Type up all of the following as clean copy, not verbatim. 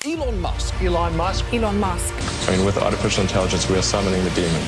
Elon Musk. Elon Musk. Elon Musk. I mean, with artificial intelligence, we are summoning the demon.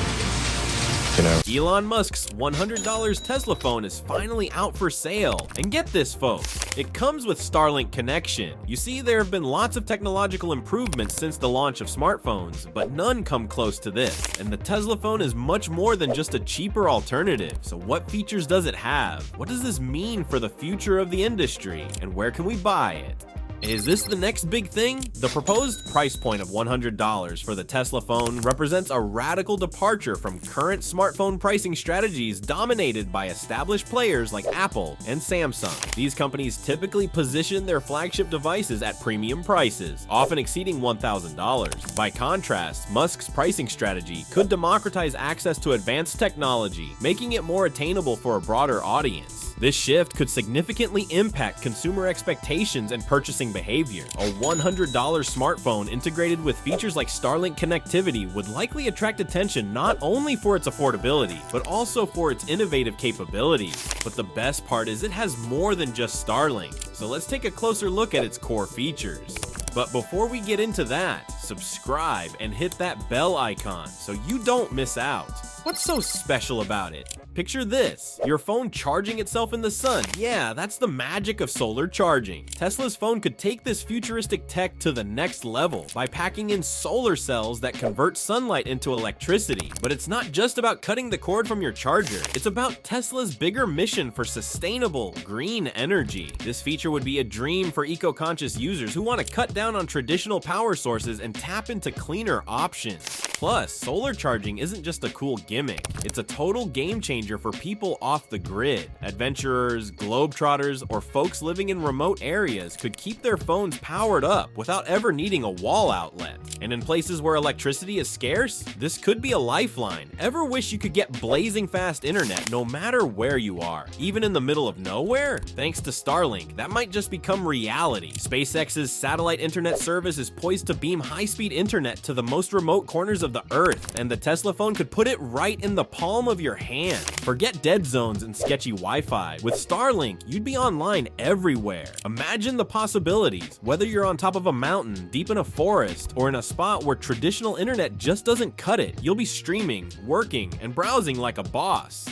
You know. Elon Musk's $100 Tesla phone is finally out for sale. And get this, folks, it comes with Starlink connection. You see, there have been lots of technological improvements since the launch of smartphones, but none come close to this. And the Tesla phone is much more than just a cheaper alternative. So what features does it have? What does this mean for the future of the industry? And where can we buy it? Is this the next big thing? The proposed price point of $100 for the Tesla phone represents a radical departure from current smartphone pricing strategies dominated by established players like Apple and Samsung. These companies typically position their flagship devices at premium prices, often exceeding $1,000. By contrast, Musk's pricing strategy could democratize access to advanced technology, making it more attainable for a broader audience. This shift could significantly impact consumer expectations and purchasing behavior. A $100 smartphone integrated with features like Starlink connectivity would likely attract attention not only for its affordability, but also for its innovative capabilities. But the best part is it has more than just Starlink. So let's take a closer look at its core features. But before we get into that, subscribe and hit that bell icon so you don't miss out. What's so special about it? Picture this, your phone charging itself in the sun. Yeah, that's the magic of solar charging. Tesla's phone could take this futuristic tech to the next level by packing in solar cells that convert sunlight into electricity. But it's not just about cutting the cord from your charger. It's about Tesla's bigger mission for sustainable, green energy. This feature would be a dream for eco-conscious users who want to cut down on traditional power sources and tap into cleaner options. Plus, solar charging isn't just a cool gimmick. It's a total game changer for people off the grid. Adventurers, globetrotters, or folks living in remote areas could keep their phones powered up without ever needing a wall outlet. And in places where electricity is scarce, this could be a lifeline. Ever wish you could get blazing fast internet no matter where you are, even in the middle of nowhere? Thanks to Starlink, that might just become reality. SpaceX's satellite internet service is poised to beam high-speed internet to the most remote corners of the Earth, and the Tesla phone could put it right in the palm of your hand. Forget dead zones and sketchy Wi-Fi. With Starlink, you'd be online everywhere. Imagine the possibilities. Whether you're on top of a mountain, deep in a forest, or in a spot where traditional internet just doesn't cut it, you'll be streaming, working, and browsing like a boss.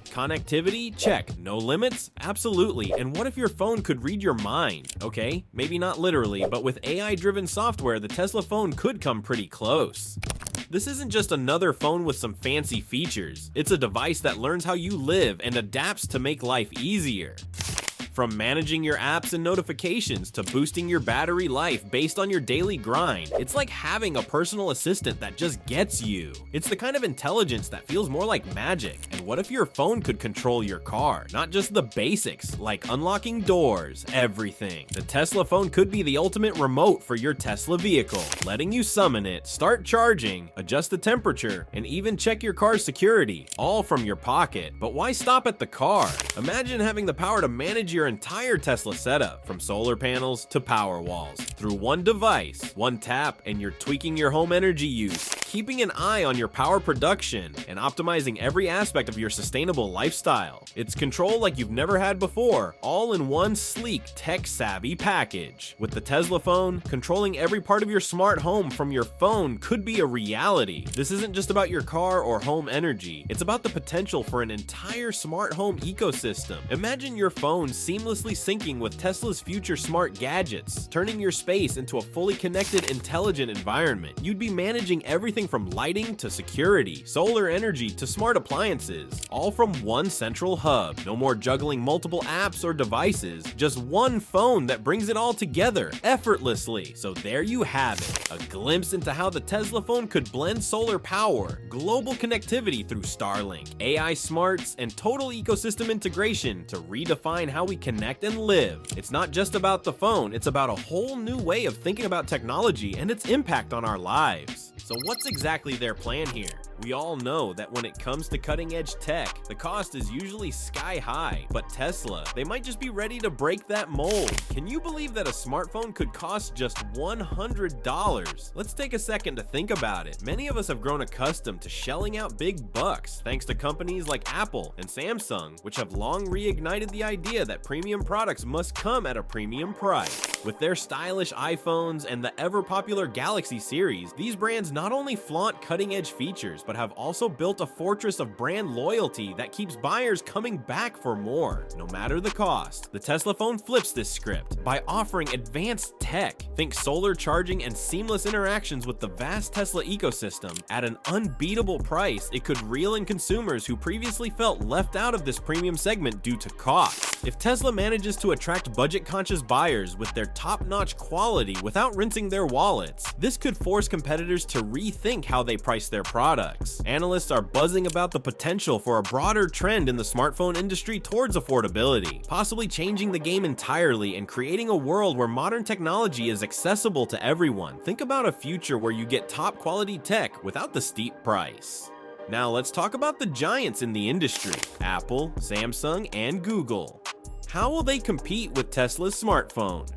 Connectivity? Check. No limits? Absolutely. And what if your phone could read your mind? Okay, maybe not literally, but with AI-driven software, the Tesla phone could come pretty close. This isn't just another phone with some fancy features. It's a device that learns how you live and adapts to make life easier. From managing your apps and notifications to boosting your battery life based on your daily grind, it's like having a personal assistant that just gets you. It's the kind of intelligence that feels more like magic. And what if your phone could control your car? Not just the basics, like unlocking doors, everything. The Tesla phone could be the ultimate remote for your Tesla vehicle, letting you summon it, start charging, adjust the temperature, and even check your car's security, all from your pocket. But why stop at the car? Imagine having the power to manage your entire Tesla setup, from solar panels to power walls, through one device. One tap and you're tweaking your home energy use, keeping an eye on your power production, and optimizing every aspect of your sustainable lifestyle. It's control like you've never had before, all in one sleek, tech-savvy package. With the Tesla phone, controlling every part of your smart home from your phone could be a reality. This isn't just about your car or home energy. It's about the potential for an entire smart home ecosystem. Imagine your phone seamlessly syncing with Tesla's future smart gadgets, turning your space into a fully connected, intelligent environment. You'd be managing everything from lighting to security, solar energy to smart appliances, all from one central hub. No more juggling multiple apps or devices, just one phone that brings it all together effortlessly. So there you have it, a glimpse into how the Tesla phone could blend solar power, global connectivity through Starlink, AI smarts, and total ecosystem integration to redefine how we connect and live. It's not just about the phone, it's about a whole new way of thinking about technology and its impact on our lives. So what's exactly their plan here? We all know that when it comes to cutting-edge tech, the cost is usually sky high, but Tesla, they might just be ready to break that mold. Can you believe that a smartphone could cost just $100? Let's take a second to think about it. Many of us have grown accustomed to shelling out big bucks thanks to companies like Apple and Samsung, which have long reignited the idea that premium products must come at a premium price. With their stylish iPhones and the ever-popular Galaxy series, these brands not only flaunt cutting-edge features, but have also built a fortress of brand loyalty that keeps buyers coming back for more, no matter the cost. The Tesla phone flips this script by offering advanced tech. Think solar charging and seamless interactions with the vast Tesla ecosystem at an unbeatable price. It could reel in consumers who previously felt left out of this premium segment due to cost. If Tesla manages to attract budget-conscious buyers with their top-notch quality without rinsing their wallets, this could force competitors to rethink how they price their products. Analysts are buzzing about the potential for a broader trend in the smartphone industry towards affordability, possibly changing the game entirely and creating a world where modern technology is accessible to everyone. Think about a future where you get top-quality tech without the steep price. Now let's talk about the giants in the industry: Apple, Samsung, and Google. How will they compete with Tesla's smartphone?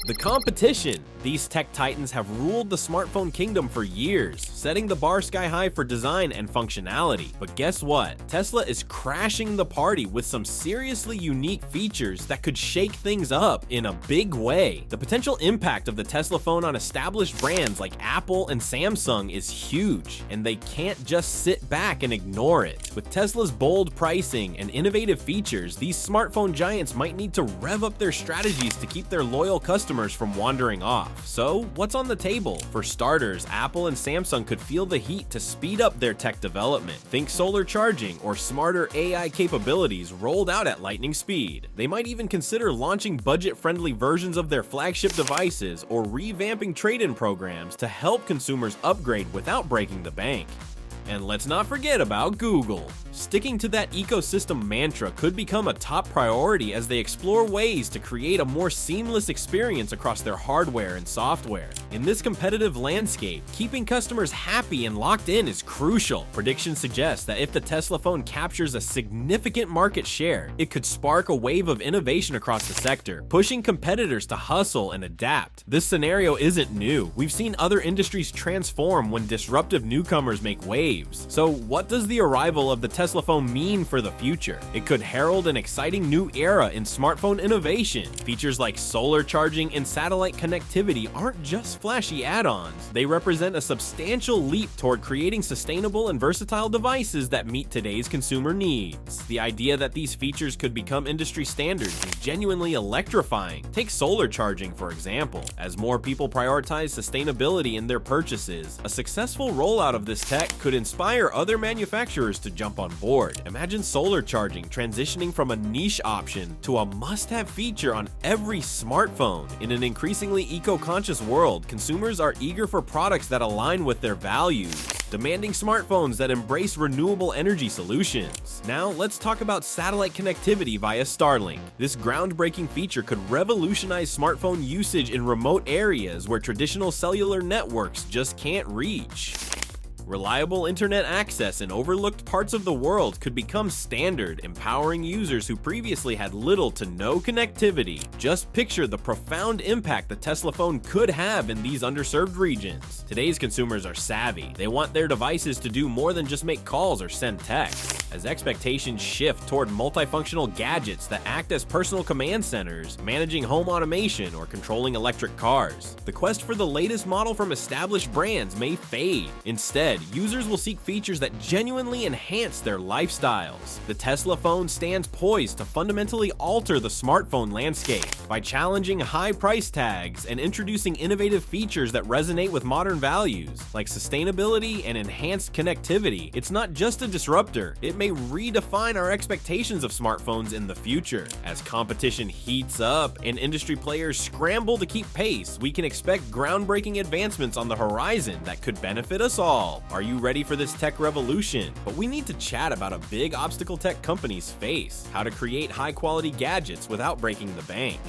The competition. These tech titans have ruled the smartphone kingdom for years, setting the bar sky high for design and functionality. But guess what? Tesla is crashing the party with some seriously unique features that could shake things up in a big way. The potential impact of the Tesla phone on established brands like Apple and Samsung is huge, and they can't just sit back and ignore it. With Tesla's bold pricing and innovative features, these smartphone giants might need to rev up their strategies to keep their loyal customers from wandering off. So, what's on the table? For starters, Apple and Samsung could feel the heat to speed up their tech development. Think solar charging or smarter AI capabilities rolled out at lightning speed. They might even consider launching budget-friendly versions of their flagship devices or revamping trade-in programs to help consumers upgrade without breaking the bank. And let's not forget about Google. Sticking to that ecosystem mantra could become a top priority as they explore ways to create a more seamless experience across their hardware and software. In this competitive landscape, keeping customers happy and locked in is crucial. Predictions suggest that if the Tesla phone captures a significant market share, it could spark a wave of innovation across the sector, pushing competitors to hustle and adapt. This scenario isn't new. We've seen other industries transform when disruptive newcomers make waves. So what does the arrival of the Tesla phone mean for the future? It could herald an exciting new era in smartphone innovation. Features like solar charging and satellite connectivity aren't just flashy add-ons. They represent a substantial leap toward creating sustainable and versatile devices that meet today's consumer needs. The idea that these features could become industry standards is genuinely electrifying. Take solar charging, for example. As more people prioritize sustainability in their purchases, a successful rollout of this tech could inspire other manufacturers to jump on board. Imagine solar charging transitioning from a niche option to a must-have feature on every smartphone. In an increasingly eco-conscious world, consumers are eager for products that align with their values, demanding smartphones that embrace renewable energy solutions. Now, let's talk about satellite connectivity via Starlink. This groundbreaking feature could revolutionize smartphone usage in remote areas where traditional cellular networks just can't reach. Reliable internet access in overlooked parts of the world could become standard, empowering users who previously had little to no connectivity. Just picture the profound impact the Tesla phone could have in these underserved regions. Today's consumers are savvy. They want their devices to do more than just make calls or send texts. As expectations shift toward multifunctional gadgets that act as personal command centers, managing home automation or controlling electric cars, the quest for the latest model from established brands may fade. Instead, users will seek features that genuinely enhance their lifestyles. The Tesla phone stands poised to fundamentally alter the smartphone landscape. By challenging high price tags and introducing innovative features that resonate with modern values, like sustainability and enhanced connectivity, it's not just a disruptor, it may redefine our expectations of smartphones in the future. As competition heats up and industry players scramble to keep pace, we can expect groundbreaking advancements on the horizon that could benefit us all. Are you ready for this tech revolution? But we need to chat about a big obstacle tech companies face: how to create high-quality gadgets without breaking the bank.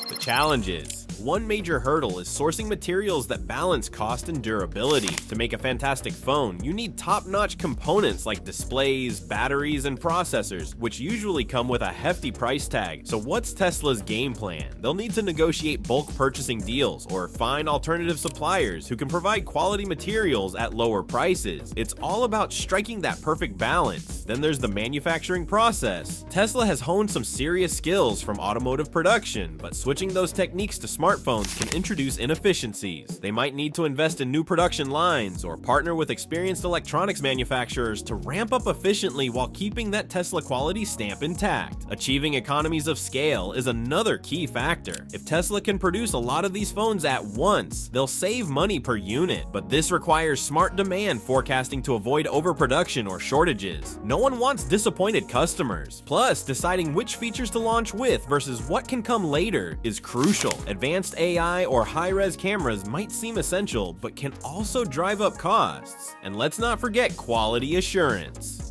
The challenges. One major hurdle is sourcing materials that balance cost and durability. To make a fantastic phone, you need top-notch components like displays, batteries, and processors, which usually come with a hefty price tag. So what's Tesla's game plan? They'll need to negotiate bulk purchasing deals or find alternative suppliers who can provide quality materials at lower prices. It's all about striking that perfect balance. Then there's the manufacturing process. Tesla has honed some serious skills from automotive production, but switching those techniques to smartphones can introduce inefficiencies. They might need to invest in new production lines or partner with experienced electronics manufacturers to ramp up efficiently while keeping that Tesla quality stamp intact. Achieving economies of scale is another key factor. If Tesla can produce a lot of these phones at once, they'll save money per unit, but this requires smart demand forecasting to avoid overproduction or shortages. No one wants disappointed customers. Plus, deciding which features to launch with versus what can come later is crucial. Advanced AI or high-res cameras might seem essential, but can also drive up costs. And let's not forget quality assurance.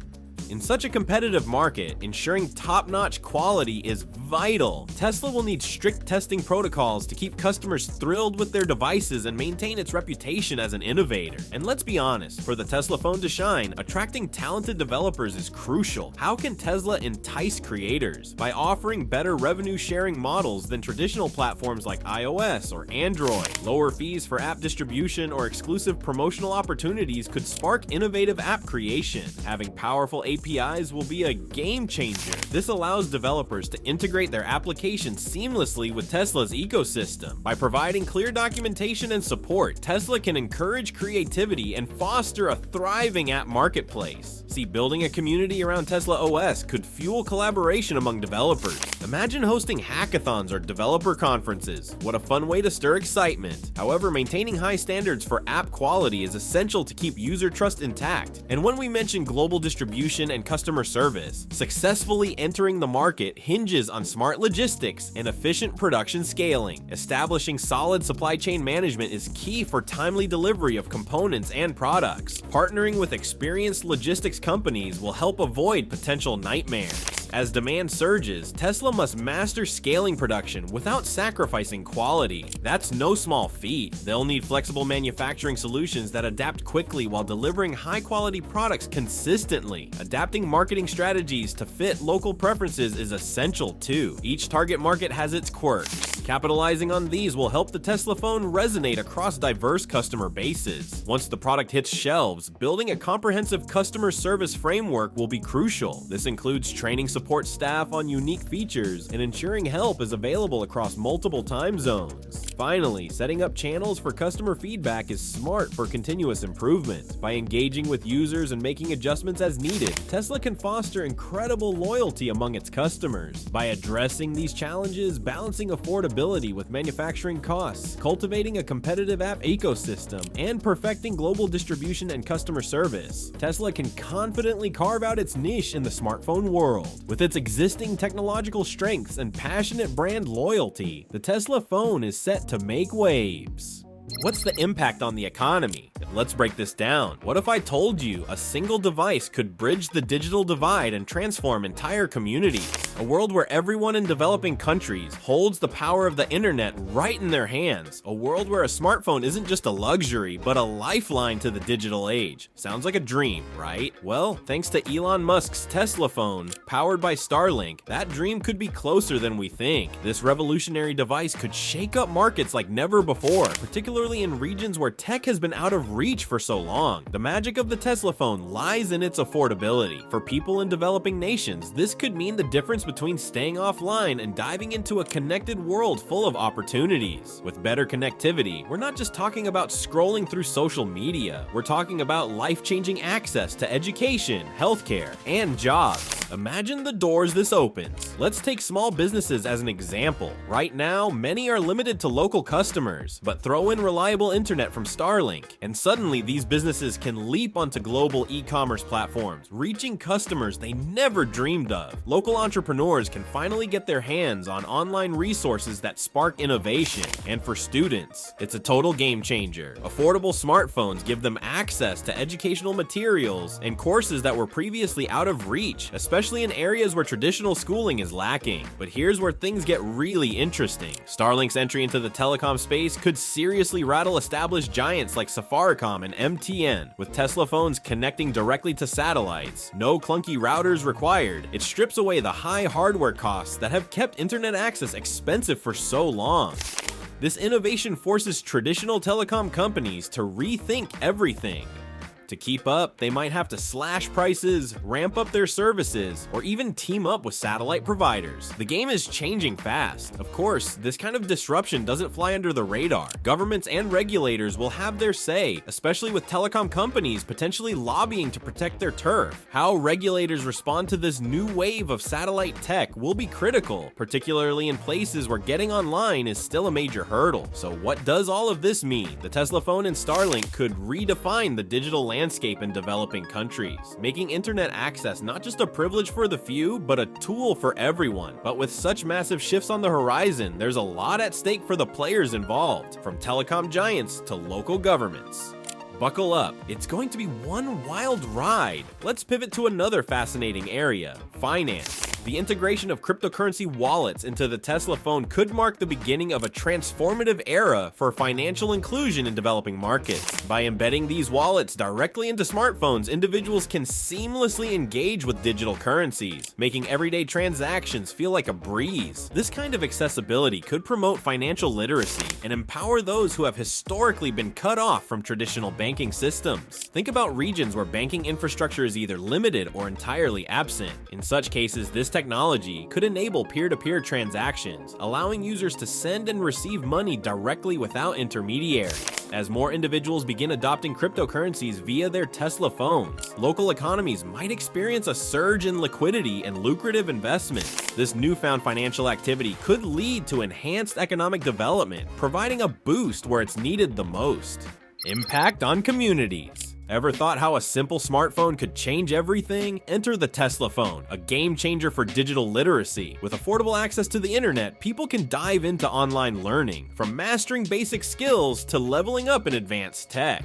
In such a competitive market, ensuring top-notch quality is vital. Tesla will need strict testing protocols to keep customers thrilled with their devices and maintain its reputation as an innovator. And let's be honest, for the Tesla phone to shine, attracting talented developers is crucial. How can Tesla entice creators? By offering better revenue-sharing models than traditional platforms like iOS or Android. Lower fees for app distribution or exclusive promotional opportunities could spark innovative app creation. Having powerful APIs will be a game changer. This allows developers to integrate their applications seamlessly with Tesla's ecosystem. By providing clear documentation and support, Tesla can encourage creativity and foster a thriving app marketplace. See, building a community around Tesla OS could fuel collaboration among developers. Imagine hosting hackathons or developer conferences. What a fun way to stir excitement. However, maintaining high standards for app quality is essential to keep user trust intact. And when we mention global distribution and customer service, successfully entering the market hinges on smart logistics and efficient production scaling. Establishing solid supply chain management is key for timely delivery of components and products. Partnering with experienced logistics companies will help avoid potential nightmares. As demand surges, Tesla must master scaling production without sacrificing quality. That's no small feat. They'll need flexible manufacturing solutions that adapt quickly while delivering high-quality products consistently. Adapting marketing strategies to fit local preferences is essential too. Each target market has its quirks. Capitalizing on these will help the Tesla phone resonate across diverse customer bases. Once the product hits shelves, building a comprehensive customer service framework will be crucial. This includes training support staff on unique features and ensuring help is available across multiple time zones. Finally, setting up channels for customer feedback is smart for continuous improvement. By engaging with users and making adjustments as needed, Tesla can foster incredible loyalty among its customers. By addressing these challenges, balancing affordability with manufacturing costs, cultivating a competitive app ecosystem, and perfecting global distribution and customer service, Tesla can confidently carve out its niche in the smartphone world. With its existing technological strengths and passionate brand loyalty, the Tesla phone is set to make waves. What's the impact on the economy? Let's break this down. What if I told you a single device could bridge the digital divide and transform entire communities? A world where everyone in developing countries holds the power of the internet right in their hands. A world where a smartphone isn't just a luxury, but a lifeline to the digital age. Sounds like a dream, right? Well, thanks to Elon Musk's Tesla phone, powered by Starlink, that dream could be closer than we think. This revolutionary device could shake up markets like never before, particularly in regions where tech has been out of reach for so long. The magic of the Tesla phone lies in its affordability. For people in developing nations, this could mean the difference between staying offline and diving into a connected world full of opportunities. With better connectivity, we're not just talking about scrolling through social media. We're talking about life-changing access to education, healthcare, and jobs. Imagine the doors this opens. Let's take small businesses as an example. Right now, many are limited to local customers, but throw in reliable reliable internet from Starlink. And suddenly these businesses can leap onto global e-commerce platforms, reaching customers they never dreamed of. Local entrepreneurs can finally get their hands on online resources that spark innovation. And for students, it's a total game changer. Affordable smartphones give them access to educational materials and courses that were previously out of reach, especially in areas where traditional schooling is lacking. But here's where things get really interesting. Starlink's entry into the telecom space could seriously rattle established giants like Safaricom and MTN. With Tesla phones connecting directly to satellites, no clunky routers required, it strips away the high hardware costs that have kept internet access expensive for so long. This innovation forces traditional telecom companies to rethink everything. To keep up, they might have to slash prices, ramp up their services, or even team up with satellite providers. The game is changing fast. Of course, this kind of disruption doesn't fly under the radar. Governments and regulators will have their say, especially with telecom companies potentially lobbying to protect their turf. How regulators respond to this new wave of satellite tech will be critical, particularly in places where getting online is still a major hurdle. So what does all of this mean? The Tesla phone and Starlink could redefine the digital landscape in developing countries, making internet access not just a privilege for the few, but a tool for everyone. But with such massive shifts on the horizon, there's a lot at stake for the players involved, from telecom giants to local governments. Buckle up, it's going to be one wild ride. Let's pivot to another fascinating area, finance. The integration of cryptocurrency wallets into the Tesla phone could mark the beginning of a transformative era for financial inclusion in developing markets. By embedding these wallets directly into smartphones, individuals can seamlessly engage with digital currencies, making everyday transactions feel like a breeze. This kind of accessibility could promote financial literacy and empower those who have historically been cut off from traditional banking systems. Think about regions where banking infrastructure is either limited or entirely absent. In such cases, this technology could enable peer-to-peer transactions, allowing users to send and receive money directly without intermediaries. As more individuals begin adopting cryptocurrencies via their Tesla phones, local economies might experience a surge in liquidity and lucrative investments. This newfound financial activity could lead to enhanced economic development, providing a boost where it's needed the most. Impact on communities. Ever thought how a simple smartphone could change everything? Enter the Tesla phone, a game changer for digital literacy. With affordable access to the internet, people can dive into online learning, from mastering basic skills to leveling up in advanced tech.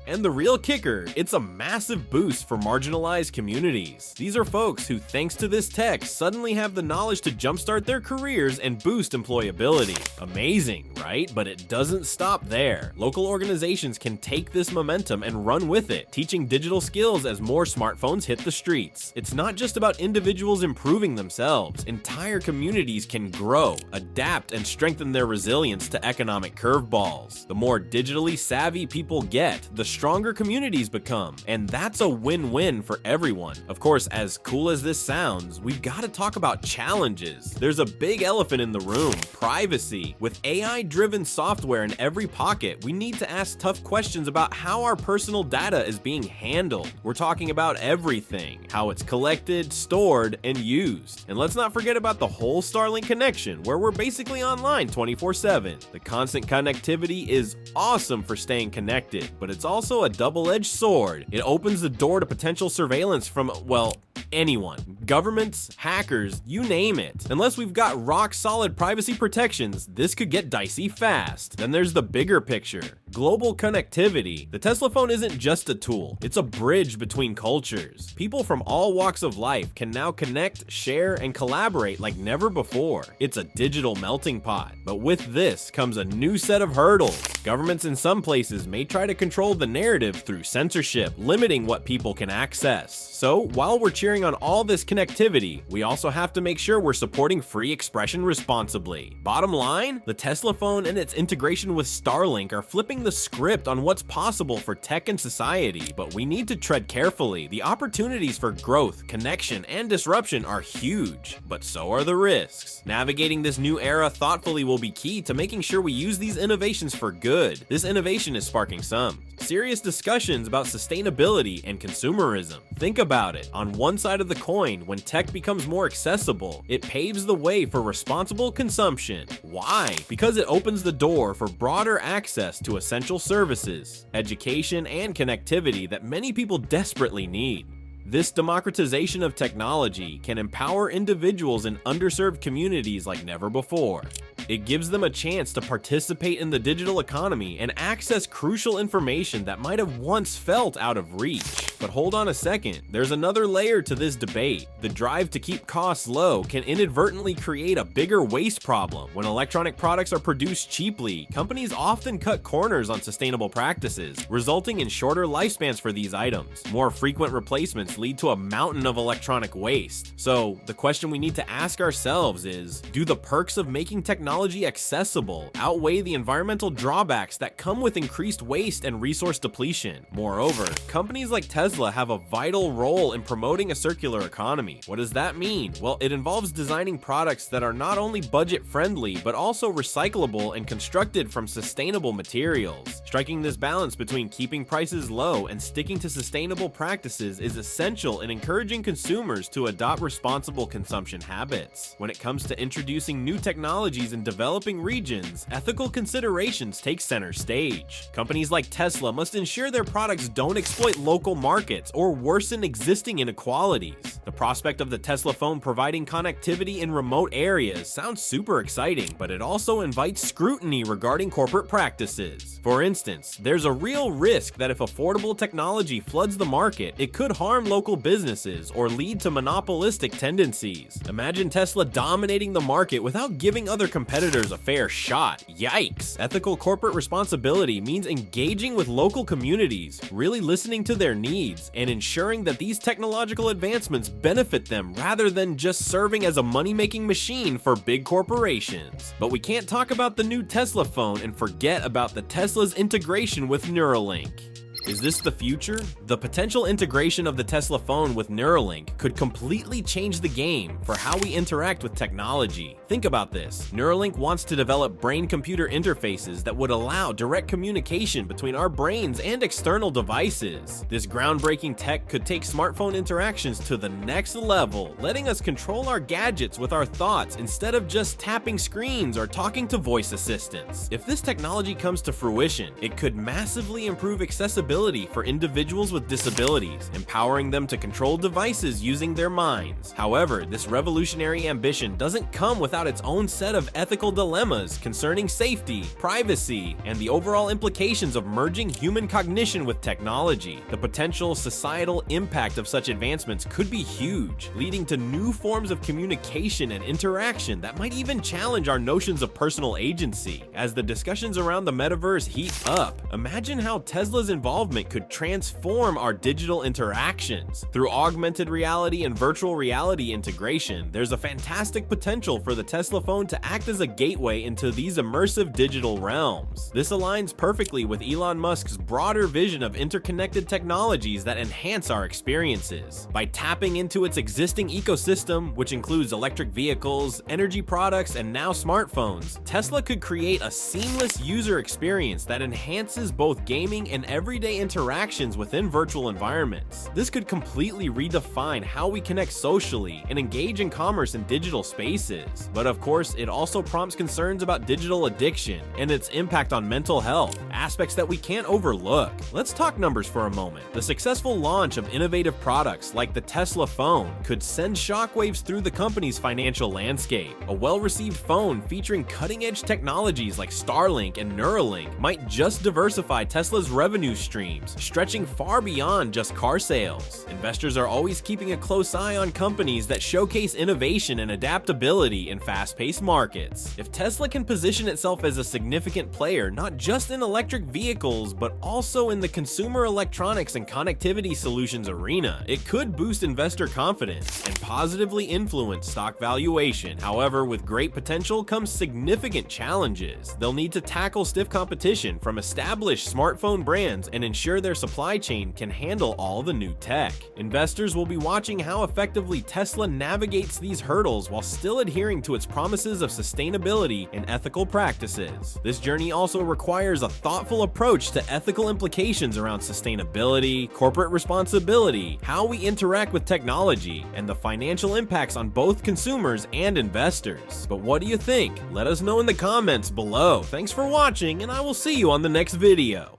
And the real kicker, it's a massive boost for marginalized communities. These are folks who, thanks to this tech, suddenly have the knowledge to jumpstart their careers and boost employability. Amazing, right? But it doesn't stop there. Local organizations can take this momentum and run with it, teaching digital skills as more smartphones hit the streets. It's not just about individuals improving themselves. Entire communities can grow, adapt, and strengthen their resilience to economic curveballs. The more digitally savvy people get, the stronger communities become, and that's a win-win for everyone. Of course, as cool as this sounds, we've got to talk about challenges. There's a big elephant in the room: privacy. With AI-driven software in every pocket, we need to ask tough questions about how our personal data is being handled. We're talking about everything: how it's collected, stored, and used. And let's not forget about the whole Starlink connection, where we're basically online 24/7. The constant connectivity is awesome for staying connected, but it's also a double-edged sword. It opens the door to potential surveillance from, well, anyone. Governments, hackers, you name it. Unless we've got rock-solid privacy protections, this could get dicey fast. Then there's the bigger picture: global connectivity. The Tesla phone isn't just a tool, it's a bridge between cultures. People from all walks of life can now connect, share, and collaborate like never before. It's a digital melting pot. But with this comes a new set of hurdles. Governments in some places may try to control the narrative through censorship, limiting what people can access. So, while we're cheering on all this connectivity, we also have to make sure we're supporting free expression responsibly. Bottom line, the Tesla phone and its integration with Starlink are flipping the script on what's possible for tech and society, but we need to tread carefully. The opportunities for growth, connection, and disruption are huge, but so are the risks. Navigating this new era thoughtfully will be key to making sure we use these innovations for good. This innovation is sparking some serious discussions about sustainability and consumerism. Think about it. On one side of the coin, when tech becomes more accessible, it paves the way for responsible consumption. Why? Because it opens the door for broader access to essential services, education, and connectivity that many people desperately need. This democratization of technology can empower individuals in underserved communities like never before. It gives them a chance to participate in the digital economy and access crucial information that might have once felt out of reach. But hold on a second, there's another layer to this debate. The drive to keep costs low can inadvertently create a bigger waste problem. When electronic products are produced cheaply, companies often cut corners on sustainable practices, resulting in shorter lifespans for these items. More frequent replacements lead to a mountain of electronic waste. So, the question we need to ask ourselves is, do the perks of making technology accessible outweigh the environmental drawbacks that come with increased waste and resource depletion? Moreover, companies like Tesla have a vital role in promoting a circular economy. What does that mean? Well, it involves designing products that are not only budget-friendly, but also recyclable and constructed from sustainable materials. Striking this balance between keeping prices low and sticking to sustainable practices is essential in encouraging consumers to adopt responsible consumption habits. When it comes to introducing new technologies in developing regions, ethical considerations take center stage. Companies like Tesla must ensure their products don't exploit local markets or worsen existing inequalities. The prospect of the Tesla phone providing connectivity in remote areas sounds super exciting, but it also invites scrutiny regarding corporate practices. For instance, there's a real risk that if affordable technology floods the market, it could harm local businesses or lead to monopolistic tendencies. Imagine Tesla dominating the market without giving other competitors a fair shot. Yikes! Ethical corporate responsibility means engaging with local communities, really listening to their needs, and ensuring that these technological advancements benefit them rather than just serving as a money-making machine for big corporations. But we can't talk about the new Tesla phone and forget about the Tesla's integration with Neuralink. Is this the future? The potential integration of the Tesla phone with Neuralink could completely change the game for how we interact with technology. Think about this. Neuralink wants to develop brain-computer interfaces that would allow direct communication between our brains and external devices. This groundbreaking tech could take smartphone interactions to the next level, letting us control our gadgets with our thoughts instead of just tapping screens or talking to voice assistants. If this technology comes to fruition, it could massively improve accessibility for individuals with disabilities, empowering them to control devices using their minds. However, this revolutionary ambition doesn't come without its own set of ethical dilemmas concerning safety, privacy, and the overall implications of merging human cognition with technology. The potential societal impact of such advancements could be huge, leading to new forms of communication and interaction that might even challenge our notions of personal agency. As the discussions around the metaverse heat up, imagine how Tesla's involvement could transform our digital interactions. Through augmented reality and virtual reality integration, there's a fantastic potential for the Tesla phone to act as a gateway into these immersive digital realms. This aligns perfectly with Elon Musk's broader vision of interconnected technologies that enhance our experiences. By tapping into its existing ecosystem, which includes electric vehicles, energy products, and now smartphones, Tesla could create a seamless user experience that enhances both gaming and everyday interactions within virtual environments. This could completely redefine how we connect socially and engage in commerce in digital spaces. But of course, it also prompts concerns about digital addiction and its impact on mental health, aspects that we can't overlook. Let's talk numbers for a moment. The successful launch of innovative products like the Tesla phone could send shockwaves through the company's financial landscape. A well-received phone featuring cutting-edge technologies like Starlink and Neuralink might just diversify Tesla's revenue streams, stretching far beyond just car sales. Investors are always keeping a close eye on companies that showcase innovation and adaptability in fast-paced markets. If Tesla can position itself as a significant player not just in electric vehicles, but also in the consumer electronics and connectivity solutions arena, it could boost investor confidence and positively influence stock valuation. However, with great potential comes significant challenges. They'll need to tackle stiff competition from established smartphone brands and ensure their supply chain can handle all the new tech. Investors will be watching how effectively Tesla navigates these hurdles while still adhering to its promises of sustainability and ethical practices. This journey also requires a thoughtful approach to ethical implications around sustainability, corporate responsibility, how we interact with technology, and the financial impacts on both consumers and investors. But what do you think? Let us know in the comments below. Thanks for watching, and I will see you on the next video.